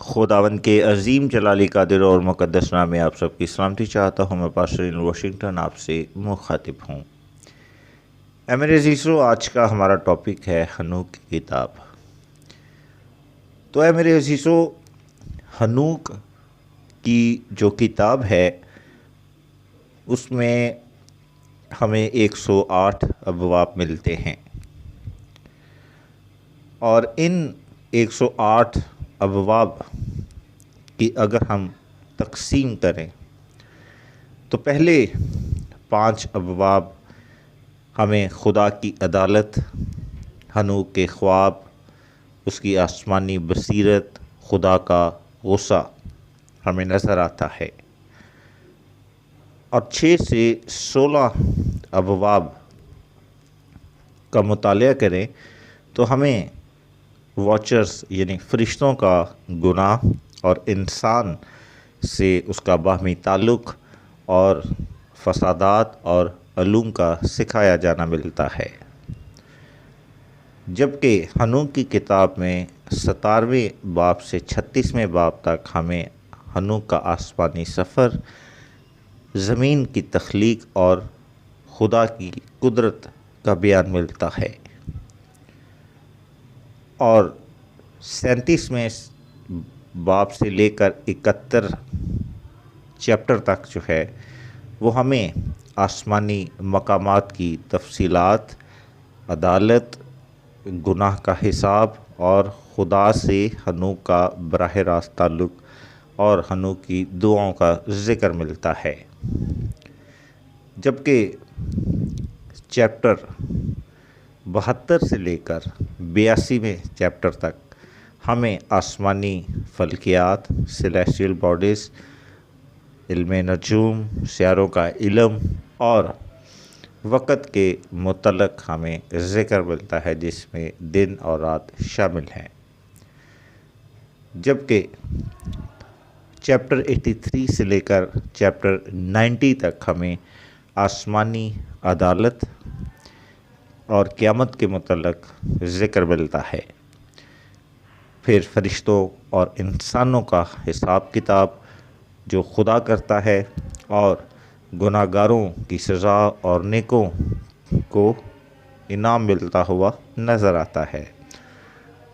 خداوند کے عظیم جلالی قادر اور مقدس نام میں آپ سب کی سلامتی چاہتا ہوں۔ میں پاسٹر واشنگٹن آپ سے مخاطب ہوں۔ اے میرے عزیزو، آج کا ہمارا ٹاپک ہے ہنوک کی کتاب۔ تو اے میرے عزیزو، ہنوک کی جو کتاب ہے اس میں ہمیں 108 ابواب ملتے ہیں، اور ان 108 ابواب کی اگر ہم تقسیم کریں تو پہلے 5 ابواب ہمیں خدا کی عدالت، ہنوک کے خواب، اس کی آسمانی بصیرت، خدا کا غصہ ہمیں نظر آتا ہے، اور 6 سے 16 ابواب کا مطالعہ کریں تو ہمیں واچرز یعنی فرشتوں کا گناہ اور انسان سے اس کا باہمی تعلق اور فسادات اور علوم کا سکھایا جانا ملتا ہے، جبکہ ہنوک کی کتاب میں 17ویں باب سے 36ویں باب تک ہمیں ہنوک کا آسمانی سفر، زمین کی تخلیق اور خدا کی قدرت کا بیان ملتا ہے، اور 37ویں باب سے لے کر 71 چیپٹر تک جو ہے وہ ہمیں آسمانی مقامات کی تفصیلات، عدالت، گناہ کا حساب اور خدا سے ہنوک کا براہ راست تعلق اور ہنوک کی دعاؤں کا ذکر ملتا ہے، جبکہ چیپٹر 72 سے لے کر 82ویں چیپٹر تک ہمیں آسمانی فلکیات، سیلیسٹیل باڈیز، علم نجوم، سیاروں کا علم اور وقت کے متعلق ہمیں ذکر ملتا ہے، جس میں دن اور رات شامل ہیں، جبکہ چیپٹر 83 سے لے کر چیپٹر 90 تک ہمیں آسمانی عدالت اور قیامت کے متعلق ذکر ملتا ہے، پھر فرشتوں اور انسانوں کا حساب کتاب جو خدا کرتا ہے، اور گناہ گاروں کی سزا اور نیکوں کو انعام ملتا ہوا نظر آتا ہے،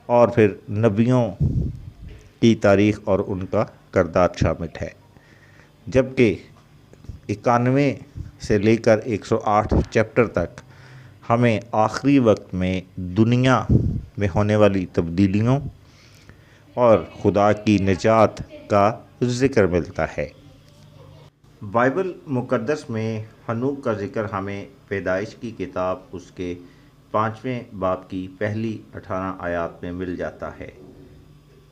اور پھر نبیوں کی تاریخ اور ان کا کردار شامل ہے، جبکہ 91 سے لے کر 108 چیپٹر تک ہمیں آخری وقت میں دنیا میں ہونے والی تبدیلیوں اور خدا کی نجات کا ذکر ملتا ہے۔ بائبل مقدس میں ہنوک کا ذکر ہمیں پیدائش کی کتاب اس کے 5ویں باب کی پہلی 18 آیات میں مل جاتا ہے،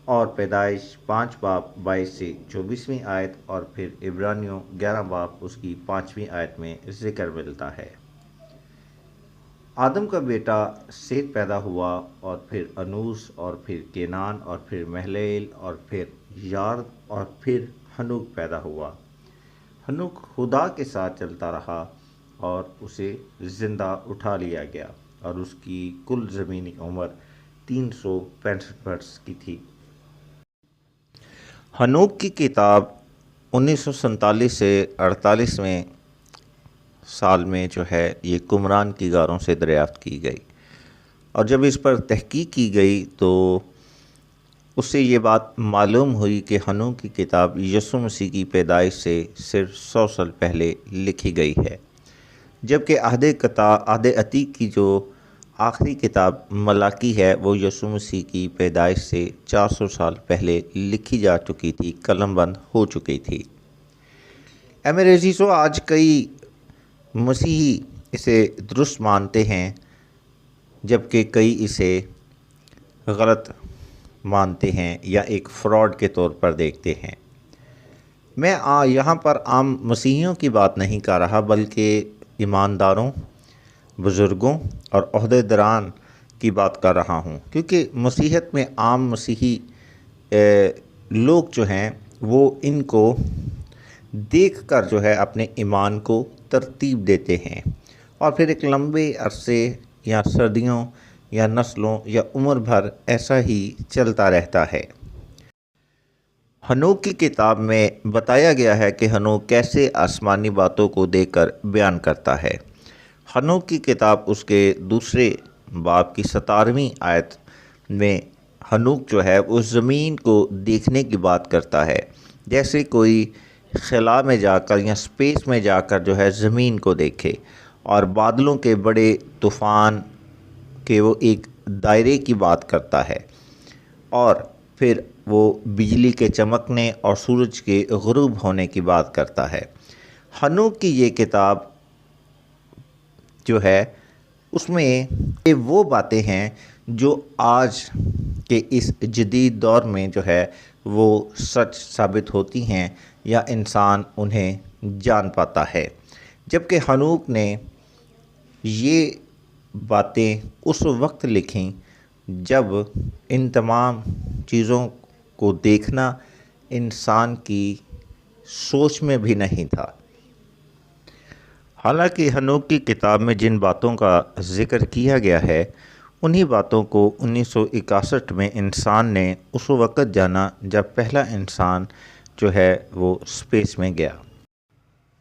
اور پیدائش 5 باب 22 سے 24ویں آیت، اور پھر عبرانیوں 11 باب اس کی 5ویں آیت میں ذکر ملتا ہے۔ آدم کا بیٹا سیت پیدا ہوا، اور پھر انوس، اور پھر کینان، اور پھر محلیل، اور پھر یارد، اور پھر ہنوک پیدا ہوا۔ ہنوک خدا کے ساتھ چلتا رہا اور اسے زندہ اٹھا لیا گیا، اور اس کی کل زمینی عمر 365 برس کی تھی۔ ہنوک کی کتاب 1947 سے 48ویں سال میں جو ہے یہ قمران کی غاروں سے دریافت کی گئی، اور جب اس پر تحقیق کی گئی تو اس سے یہ بات معلوم ہوئی کہ ہنوک کی کتاب یسوع مسیح کی پیدائش سے صرف 100 سال پہلے لکھی گئی ہے، جبکہ عہد عتیق کی جو آخری کتاب ملاکی ہے وہ یسوع مسیح کی پیدائش سے 400 سال پہلے لکھی جا چکی تھی، قلم بند ہو چکی تھی۔ اے میرے عزیزو، آج کئی مسیحی اسے درست مانتے ہیں، جبکہ کئی اسے غلط مانتے ہیں یا ایک فراڈ کے طور پر دیکھتے ہیں۔ میں یہاں پر عام مسیحیوں کی بات نہیں کر رہا، بلکہ ایمانداروں، بزرگوں اور عہدیداران کی بات کر رہا ہوں، کیونکہ مسیحیت میں عام مسیحی لوگ جو ہیں وہ ان کو دیکھ کر جو ہے اپنے ایمان کو ترتیب دیتے ہیں، اور پھر ایک لمبے عرصے یا صدیوں یا نسلوں یا عمر بھر ایسا ہی چلتا رہتا ہے۔ ہنوک کی کتاب میں بتایا گیا ہے کہ ہنوک کیسے آسمانی باتوں کو دیکھ کر بیان کرتا ہے۔ ہنوک کی کتاب اس کے دوسرے باب کی 17ویں آیت میں ہنوک جو ہے وہ زمین کو دیکھنے کی بات کرتا ہے، جیسے کوئی خلا میں جا کر یا سپیس میں جا کر جو ہے زمین کو دیکھے، اور بادلوں کے بڑے طوفان کے وہ ایک دائرے کی بات کرتا ہے، اور پھر وہ بجلی کے چمکنے اور سورج کے غروب ہونے کی بات کرتا ہے۔ ہنوک کی یہ کتاب جو ہے اس میں وہ باتیں ہیں جو آج کے اس جدید دور میں جو ہے وہ سچ ثابت ہوتی ہیں یا انسان انہیں جان پاتا ہے، جبکہ ہنوک نے یہ باتیں اس وقت لکھیں جب ان تمام چیزوں کو دیکھنا انسان کی سوچ میں بھی نہیں تھا۔ حالانکہ ہنوک کی کتاب میں جن باتوں کا ذکر کیا گیا ہے انہی باتوں کو 1961 میں انسان نے اس وقت جانا جب پہلا انسان جو ہے وہ سپیس میں گیا۔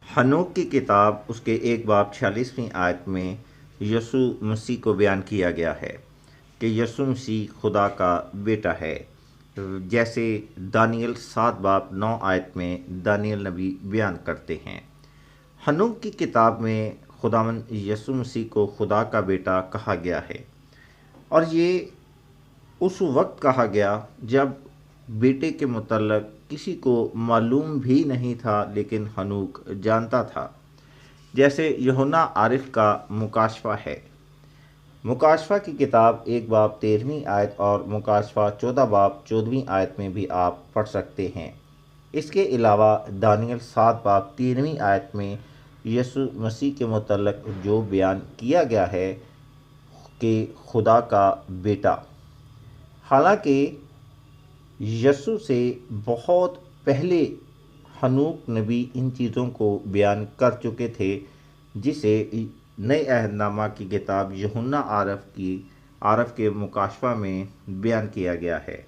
ہنوک کی کتاب اس کے 1 باب 46ویں آیت میں یسوع مسیح کو بیان کیا گیا ہے کہ یسوع مسیح خدا کا بیٹا ہے، جیسے دانیل 7 باب 9 آیت میں دانیل نبی بیان کرتے ہیں۔ ہنوک کی کتاب میں خداوند یسوع مسیح کو خدا کا بیٹا کہا گیا ہے، اور یہ اس وقت کہا گیا جب بیٹے کے متعلق کسی کو معلوم بھی نہیں تھا، لیکن ہنوک جانتا تھا، جیسے یوحنا عارف کا مکاشفہ ہے۔ مکاشفہ کی کتاب 1 باب 13ویں آیت اور مکاشفہ 14 باب 14ویں آیت میں بھی آپ پڑھ سکتے ہیں۔ اس کے علاوہ دانیل 7 باب 3ویں آیت میں یسوع مسیح کے متعلق جو بیان کیا گیا ہے کہ خدا کا بیٹا، حالانکہ یسوع سے بہت پہلے ہنوک نبی ان چیزوں کو بیان کر چکے تھے، جسے نئے عہد نامہ کی کتاب یوحنا عارف کے مکاشفہ میں بیان کیا گیا ہے۔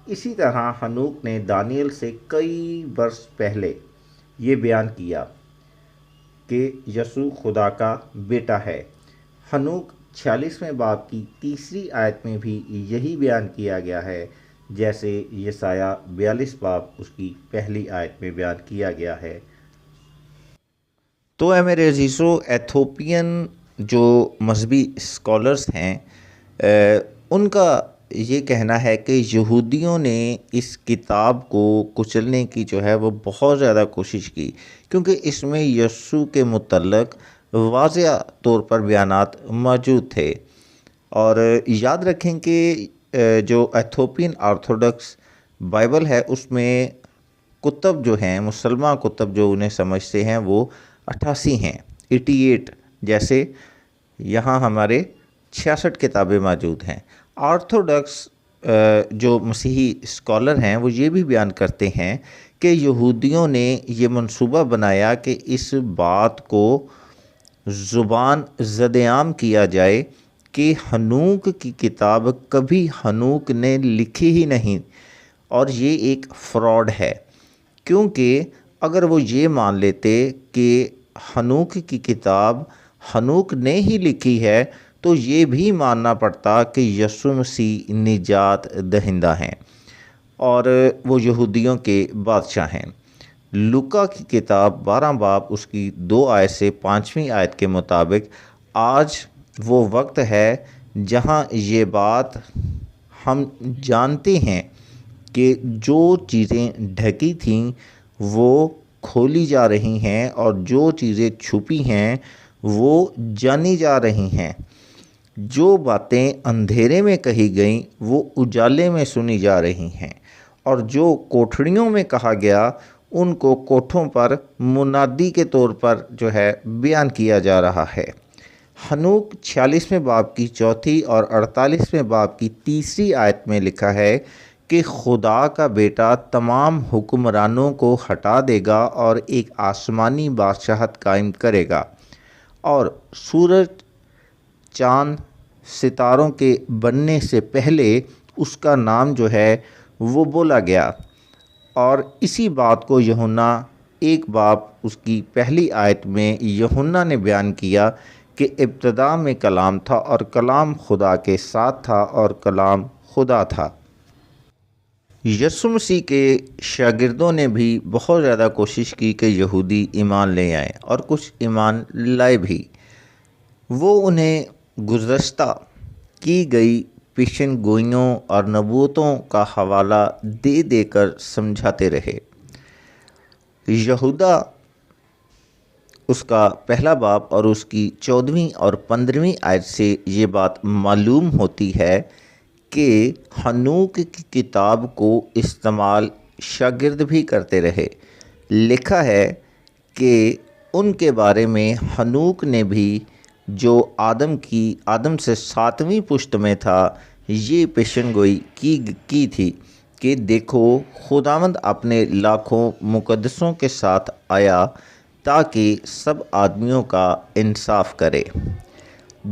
اسی طرح ہنوک نے دانیل سے کئی برس پہلے یہ بیان کیا کہ یسوع خدا کا بیٹا ہے۔ ہنوک 46ویں باب کی 3 آیت میں بھی یہی بیان کیا گیا ہے، جیسے یسایہ 42 باب اس کی 1 آیت میں بیان کیا گیا ہے۔ تو اے میرے عزیزو، ایتھوپین جو مذہبی اسکالرز ہیں ان کا یہ کہنا ہے کہ یہودیوں نے اس کتاب کو کچلنے کی جو ہے وہ بہت زیادہ کوشش کی، کیونکہ اس میں یسوع کے متعلق واضح طور پر بیانات موجود تھے۔ اور یاد رکھیں کہ جو ایتھوپین آرتھوڈکس بائبل ہے اس میں کتب جو ہیں، مسلمان کتب جو انہیں سمجھتے ہیں، وہ 88 ہیں، 88، جیسے یہاں ہمارے 66 کتابیں موجود ہیں۔ آرتھوڈکس جو مسیحی اسکالر ہیں وہ یہ بھی بیان کرتے ہیں کہ یہودیوں نے یہ منصوبہ بنایا کہ اس بات کو زبان زد عام کیا جائے کہ ہنوک کی کتاب کبھی ہنوک نے لکھی ہی نہیں، اور یہ ایک فراڈ ہے، کیونکہ اگر وہ یہ مان لیتے کہ ہنوک کی کتاب ہنوک نے ہی لکھی ہے تو یہ بھی ماننا پڑتا کہ یسوع مسیح نجات دہندہ ہیں اور وہ یہودیوں کے بادشاہ ہیں۔ لوکا کی کتاب 12 باب اس کی 2 آیت سے 5ویں آیت کے مطابق آج وہ وقت ہے جہاں یہ بات ہم جانتے ہیں کہ جو چیزیں ڈھکی تھیں وہ کھولی جا رہی ہیں، اور جو چیزیں چھپی ہیں وہ جانی جا رہی ہیں۔ جو باتیں اندھیرے میں کہی گئیں وہ اجالے میں سنی جا رہی ہیں، اور جو کوٹھڑیوں میں کہا گیا ان کو کوٹھوں پر منادی کے طور پر جو ہے بیان کیا جا رہا ہے۔ ہنوک 46ویں باب کی 4 اور 48ویں باب کی 3 آیت میں لکھا ہے کہ خدا کا بیٹا تمام حکمرانوں کو ہٹا دے گا اور ایک آسمانی بادشاہت قائم کرے گا، اور سورج چاند ستاروں کے بننے سے پہلے اس کا نام جو ہے وہ بولا گیا، اور اسی بات کو یوحنا 1 اس کی پہلی آیت میں یوحنا نے بیان کیا کہ ابتدا میں کلام تھا اور کلام خدا کے ساتھ تھا اور کلام خدا تھا۔ یسوع مسیح کے شاگردوں نے بھی بہت زیادہ کوشش کی کہ یہودی ایمان لے آئیں، اور کچھ ایمان لائے بھی۔ وہ انہیں گزشتہ کی گئی پیشن گوئیوں اور نبوتوں کا حوالہ دے دے کر سمجھاتے رہے۔ یہودا اس کا پہلا باب اور اس کی 14ویں اور 15ویں آیت سے یہ بات معلوم ہوتی ہے کہ حنوک کی کتاب کو استعمال شاگرد بھی کرتے رہے۔ لکھا ہے کہ ان کے بارے میں حنوک نے بھی جو آدم سے 7ویں پشت میں تھا یہ پیشن گوئی کی تھی کہ دیکھو خداوند اپنے لاکھوں مقدسوں کے ساتھ آیا تاکہ سب آدمیوں کا انصاف کرے۔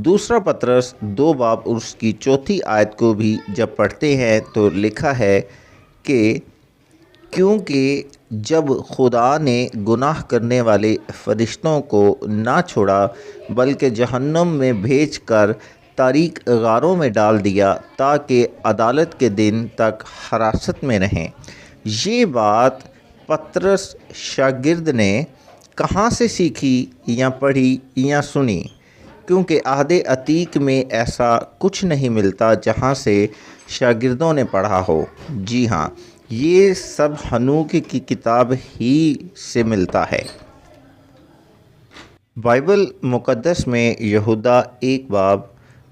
دوسرا پطرس 2 اس کی 4 آیت کو بھی جب پڑھتے ہیں تو لکھا ہے کہ کیونکہ جب خدا نے گناہ کرنے والے فرشتوں کو نہ چھوڑا بلکہ جہنم میں بھیج کر تاریک غاروں میں ڈال دیا تاکہ عدالت کے دن تک حراست میں رہیں۔ یہ بات پطرس شاگرد نے کہاں سے سیکھی یا پڑھی یا سنی؟ کیونکہ عہد عتیق میں ایسا کچھ نہیں ملتا جہاں سے شاگردوں نے پڑھا ہو۔ جی ہاں، یہ سب حنوک کی کتاب ہی سے ملتا ہے۔ بائبل مقدس میں یہودا 1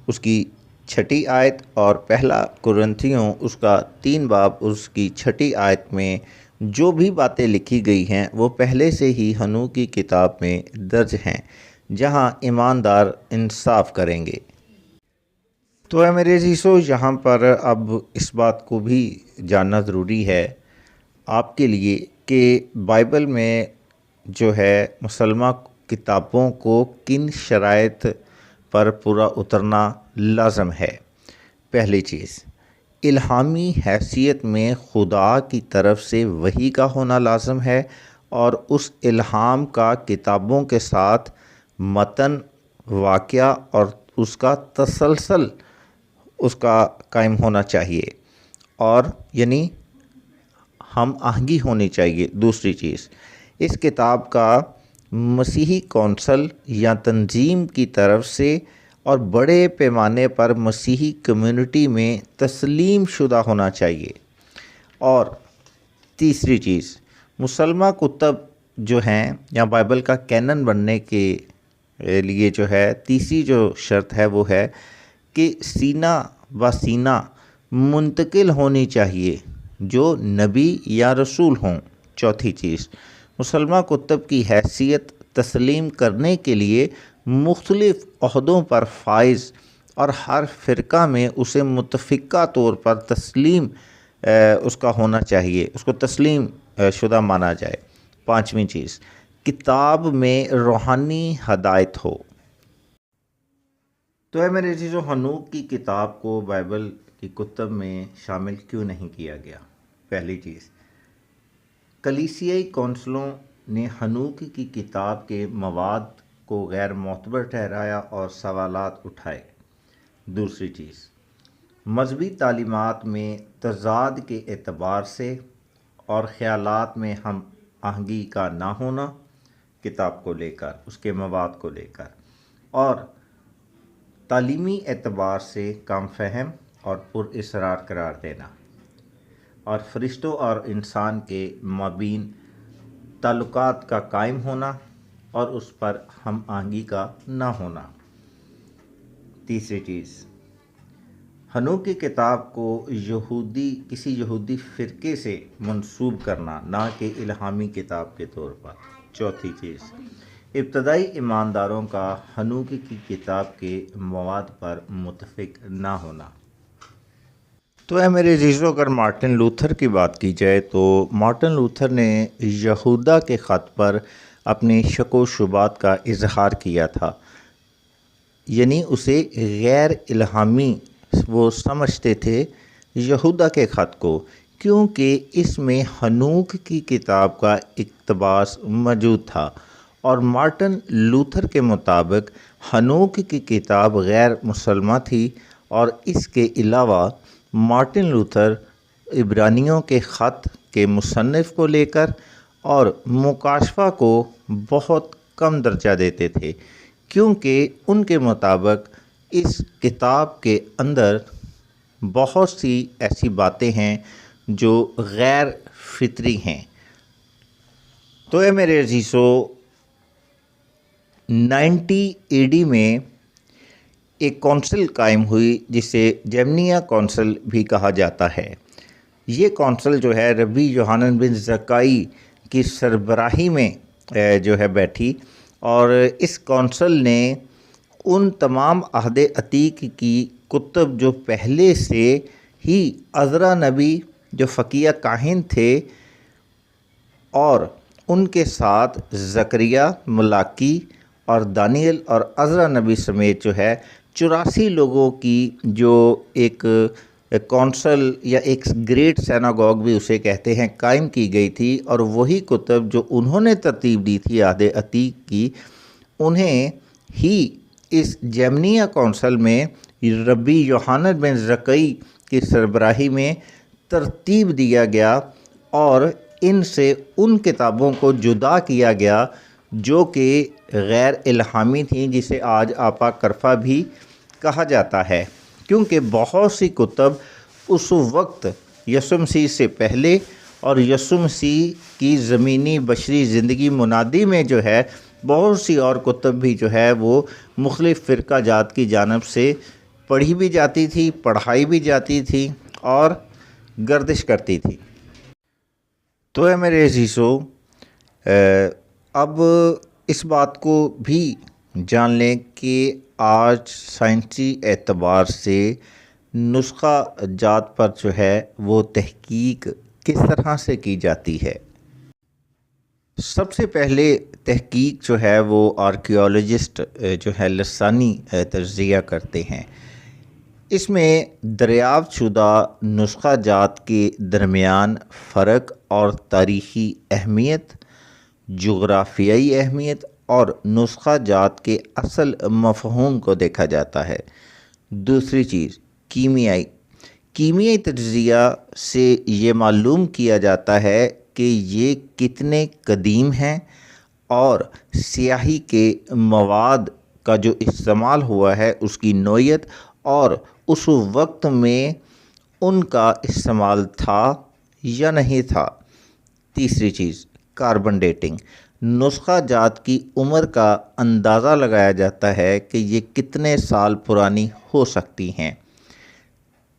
اس کی 6 آیت اور پہلا قرنتھیوں اس کا 3 اس کی 6 آیت میں جو بھی باتیں لکھی گئی ہیں وہ پہلے سے ہی حنوک کی کتاب میں درج ہیں، جہاں ایماندار انصاف کریں گے۔ تو اے میرے عزیزو، یہاں پر اب اس بات کو بھی جاننا ضروری ہے آپ کے لیے کہ بائبل میں جو ہے مسلمہ کتابوں کو کن شرائط پر پورا اترنا لازم ہے۔ پہلی چیز، الہامی حیثیت میں خدا کی طرف سے وحی کا ہونا لازم ہے، اور اس الہام کا کتابوں کے ساتھ متن، واقعہ اور اس کا تسلسل اس کا قائم ہونا چاہیے، اور یعنی ہم آہنگی ہونی چاہیے۔ دوسری چیز، اس کتاب کا مسیحی کونسل یا تنظیم کی طرف سے اور بڑے پیمانے پر مسیحی کمیونٹی میں تسلیم شدہ ہونا چاہیے۔ اور تیسری چیز، مسلمہ کتب جو ہیں یا بائبل کا کینن بننے کے لیے جو ہے تیسری جو شرط ہے وہ ہے کہ سینہ بہ سینہ منتقل ہونی چاہیے جو نبی یا رسول ہوں۔ چوتھی چیز، مسلمہ کتب کی حیثیت تسلیم کرنے کے لیے مختلف عہدوں پر فائز اور ہر فرقہ میں اسے متفقہ طور پر تسلیم اس کا ہونا چاہیے، اس کو تسلیم شدہ مانا جائے۔ پانچویں چیز، کتاب میں روحانی ہدایت ہو۔ تو اے میرے عزیزو، حنوک کی کتاب کو بائبل کی کتب میں شامل کیوں نہیں کیا گیا؟ پہلی چیز، کلیسیائی کونسلوں نے حنوک کی کتاب کے مواد کو غیر معتبر ٹھہرایا اور سوالات اٹھائے۔ دوسری چیز، مذہبی تعلیمات میں تضاد کے اعتبار سے اور خیالات میں ہم آہنگی کا نہ ہونا کتاب کو لے کر، اس کے مواد کو لے کر، اور تعلیمی اعتبار سے کم فہم اور پر اسرار قرار دینا، اور فرشتوں اور انسان کے مابین تعلقات کا قائم ہونا اور اس پر ہم آہنگی کا نہ ہونا۔ تیسری چیز، حنوک کی کتاب کو کسی یہودی فرقے سے منسوب کرنا، نہ کہ الہامی کتاب کے طور پر۔ چوتھی چیز، ابتدائی ایمانداروں کا حنوک کی کتاب کے مواد پر متفق نہ ہونا۔ تو اے میرے عزیزو، اگر مارٹن لوتھر کی بات کی جائے تو مارٹن لوتھر نے یہودا کے خط پر اپنی شک و شبہات کا اظہار کیا تھا، یعنی اسے غیر الہامی وہ سمجھتے تھے یہودا کے خط کو، کیونکہ اس میں ہنوک کی کتاب کا اقتباس موجود تھا، اور مارٹن لوتھر کے مطابق ہنوک کی کتاب غیر مسلمہ تھی، اور اس کے علاوہ مارٹن لوتھر عبرانیوں کے خط کے مصنف کو لے کر اور مکاشفہ کو بہت کم درجہ دیتے تھے، کیونکہ ان کے مطابق اس کتاب کے اندر بہت سی ایسی باتیں ہیں جو غیر فطری ہیں۔ تو اے میرے عزیزو، 90 AD میں ایک کونسل قائم ہوئی جسے جیمنیا کونسل بھی کہا جاتا ہے۔ یہ کونسل جو ہے ربی یوحنن بن زکائی کی سربراہی میں جو ہے بیٹھی، اور اس کونسل نے ان تمام عہد عتیق کی کتب جو پہلے سے ہی عزرا نبی جو فقیہ کاہن تھے اور ان کے ساتھ زکریہ، ملاکی اور دانیل اور عزرا نبی سمیت جو ہے 84 لوگوں کی جو ایک کونسل یا ایک گریٹ سیناگوگ بھی اسے کہتے ہیں قائم کی گئی تھی، اور وہی کتب جو انہوں نے ترتیب دی تھی عہد عتیق کی، انہیں ہی اس جیمنیا کونسل میں ربی یوحنن بن زکائی کی سربراہی میں ترتیب دیا گیا، اور ان سے ان کتابوں کو جدا کیا گیا جو کہ غیر الہامی تھیں، جسے آج آپا کرفا بھی کہا جاتا ہے، کیونکہ بہت سی کتب اس وقت یسوع مسیح سے پہلے اور یسوع مسیح کی زمینی بشری زندگی منادی میں جو ہے بہت سی اور کتب بھی جو ہے وہ مختلف فرقہ جات کی جانب سے پڑھی بھی جاتی تھی، پڑھائی بھی جاتی تھی اور گردش کرتی تھی۔ تو اے میرے عزیزو، اب اس بات کو بھی جان لیں کہ آج سائنسی اعتبار سے نسخہ جات پر جو ہے وہ تحقیق کس طرح سے کی جاتی ہے۔ سب سے پہلے تحقیق جو ہے وہ آرکیولوجسٹ جو ہے لسانی تجزیہ کرتے ہیں۔ اس میں دریافت شدہ نسخہ جات کے درمیان فرق اور تاریخی اہمیت، جغرافیائی اہمیت اور نسخہ جات کے اصل مفہوم کو دیکھا جاتا ہے۔ دوسری چیز کیمیائی تجزیہ سے یہ معلوم کیا جاتا ہے کہ یہ کتنے قدیم ہیں، اور سیاہی کے مواد کا جو استعمال ہوا ہے اس کی نوعیت اور اس وقت میں ان کا استعمال تھا یا نہیں تھا۔ تیسری چیز کاربن ڈیٹنگ، نسخہ جات کی عمر کا اندازہ لگایا جاتا ہے کہ یہ کتنے سال پرانی ہو سکتی ہیں۔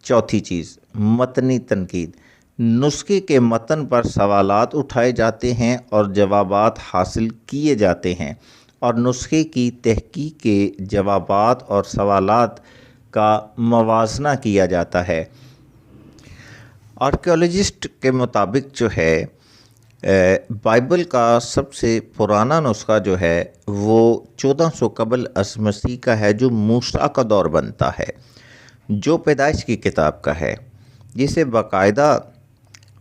چوتھی چیز متنی تنقید، نسخے کے متن پر سوالات اٹھائے جاتے ہیں اور جوابات حاصل کیے جاتے ہیں، اور نسخے کی تحقیق کے جوابات اور سوالات کا موازنہ کیا جاتا ہے۔ آرکیولوجسٹ کے مطابق جو ہے بائبل کا سب سے پرانا نسخہ جو ہے وہ 1400 قبل از مسیح کا ہے، جو موسیٰ کا دور بنتا ہے، جو پیدائش کی کتاب کا ہے، جسے باقاعدہ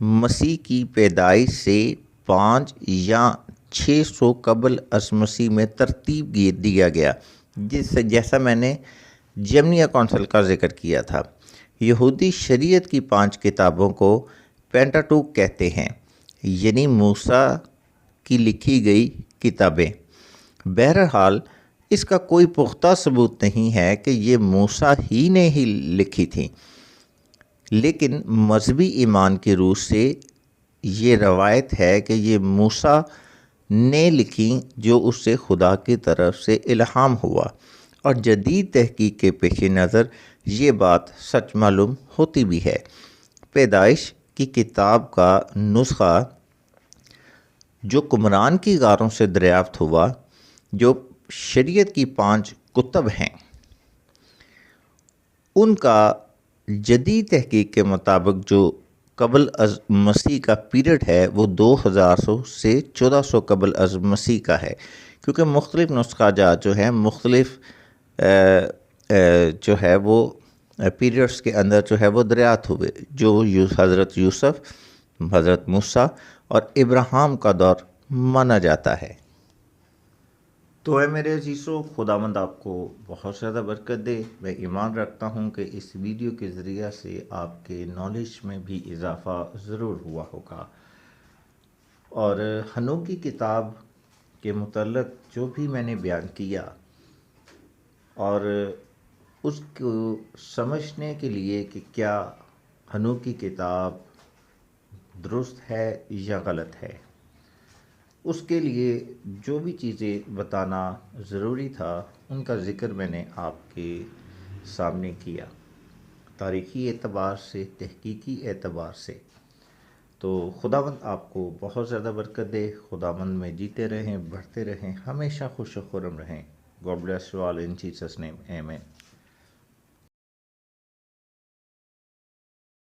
مسیح کی پیدائش سے 5 یا 600 قبل از مسیح میں ترتیب دیا گیا، جیسا میں نے جیمنیا کونسل کا ذکر کیا تھا۔ یہودی شریعت کی 5 کتابوں کو پینٹاٹوک کہتے ہیں، یعنی موسیٰ کی لکھی گئی کتابیں۔ بہرحال اس کا کوئی پختہ ثبوت نہیں ہے کہ یہ موسیٰ ہی نے ہی لکھی تھیں، لیکن مذہبی ایمان کی روح سے یہ روایت ہے کہ یہ موسیٰ نے لکھیں، جو اس سے خدا کی طرف سے الہام ہوا، اور جدید تحقیق کے پیش نظر یہ بات سچ معلوم ہوتی بھی ہے۔ پیدائش کی کتاب کا نسخہ جو قمران کی غاروں سے دریافت ہوا، جو شریعت کی 5 کتب ہیں، ان کا جدید تحقیق کے مطابق جو قبل از مسیح کا پیریڈ ہے وہ 2100 سے 1400 قبل از مسیح کا ہے، کیونکہ مختلف نسخہ جات جو ہیں مختلف جو ہے وہ پیریڈس کے اندر جو ہے وہ دریافت ہوئے، جو حضرت یوسف، حضرت موسیٰ اور ابراہیم کا دور مانا جاتا ہے۔ تو اے میرے عزیزو، خداوند آپ کو بہت زیادہ برکت دے۔ میں ایمان رکھتا ہوں کہ اس ویڈیو کے ذریعہ سے آپ کے نالج میں بھی اضافہ ضرور ہوا ہوگا، اور حنوک کی کتاب کے متعلق جو بھی میں نے بیان کیا، اور اس کو سمجھنے کے لیے کہ کیا حنوک کی کتاب درست ہے یا غلط ہے، اس کے لیے جو بھی چیزیں بتانا ضروری تھا ان کا ذکر میں نے آپ کے سامنے کیا، تاریخی اعتبار سے، تحقیقی اعتبار سے۔ تو خداوند آپ کو بہت زیادہ برکت دے، خداوند میں جیتے رہیں، بڑھتے رہیں، ہمیشہ خوش و خرم رہیں۔ God bless you all in Jesus' name. Amen.